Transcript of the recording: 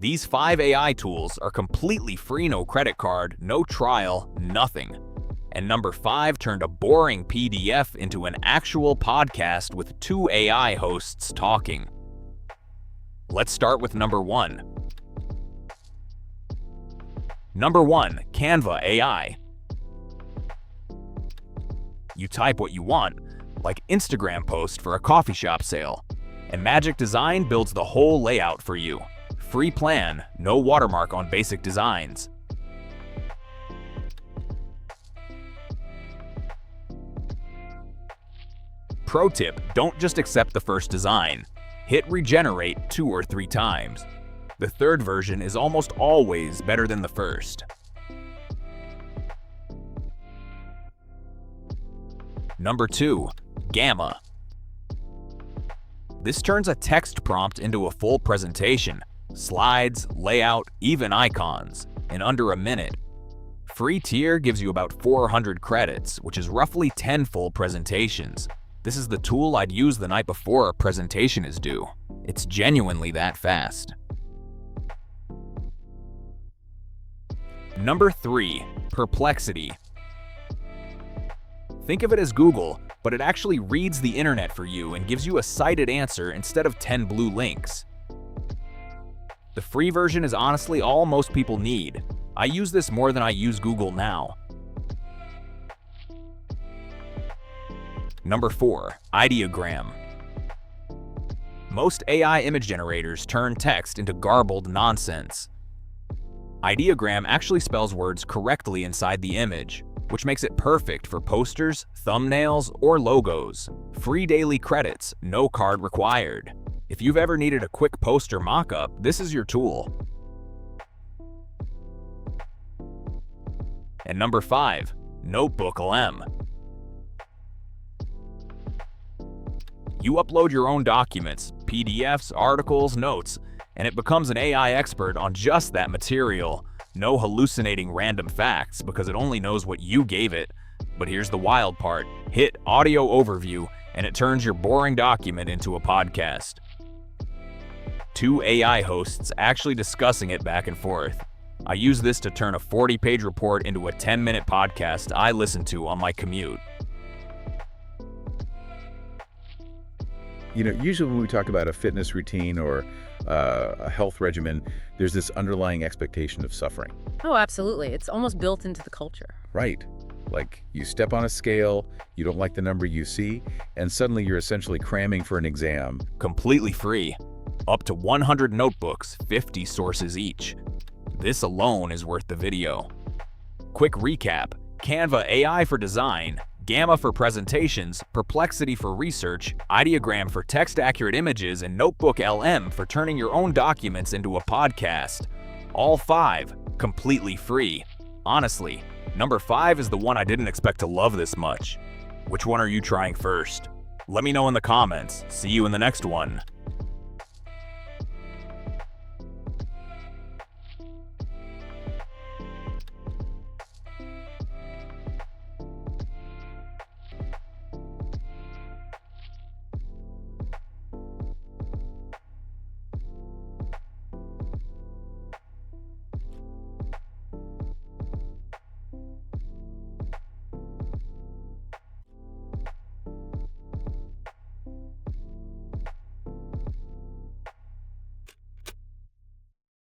These 5 AI tools are completely free, no credit card, no trial, nothing. And number 5 turned a boring PDF into an actual podcast with 2 AI hosts talking. Let's start with number 1. Number 1, Canva AI. You type what you want, like Instagram post for a coffee shop sale, and Magic Design builds the whole layout for you. Free plan, no watermark on basic designs. Pro tip, don't just accept the first design. Hit regenerate 2 or 3 times. The third version is almost always better than the first. Number 2, Gamma. This turns a text prompt into a full presentation. Slides, layout, even icons, in under a minute. Free tier gives you about 400 credits, which is roughly 10 full presentations. This is the tool I'd use the night before a presentation is due. It's genuinely that fast. Number 3, Perplexity. Think of it as Google, but it actually reads the internet for you and gives you a cited answer instead of 10 blue links. The free version is honestly all most people need. I use this more than I use Google now. Number 4, Ideogram. Most AI image generators turn text into garbled nonsense. Ideogram actually spells words correctly inside the image, which makes it perfect for posters, thumbnails, or logos. Free daily credits, no card required. If you've ever needed a quick poster mock-up, this is your tool. And number 5, NotebookLM. You upload your own documents, PDFs, articles, notes, and it becomes an AI expert on just that material. No hallucinating random facts because it only knows what you gave it. But here's the wild part. Hit audio overview and it turns your boring document into a podcast. 2 AI hosts actually discussing it back and forth. I use this to turn a 40-page report into a 10-minute podcast I listen to on my commute. You know, usually when we talk about a fitness routine or a health regimen, there's this underlying expectation of suffering. Oh, absolutely. It's almost built into the culture. Right. Like you step on a scale, you don't like the number you see, and suddenly you're essentially cramming for an exam. Completely free. Up to 100 notebooks, 50 sources each. This alone is worth the video. Quick recap: Canva AI for design, Gamma for presentations, Perplexity for research, Ideogram for text-accurate images, and NotebookLM for turning your own documents into a podcast. All 5 completely free. Honestly, number 5 is the one I didn't expect to love this much. Which one are you trying first? Let me know in the comments. See you in the next one.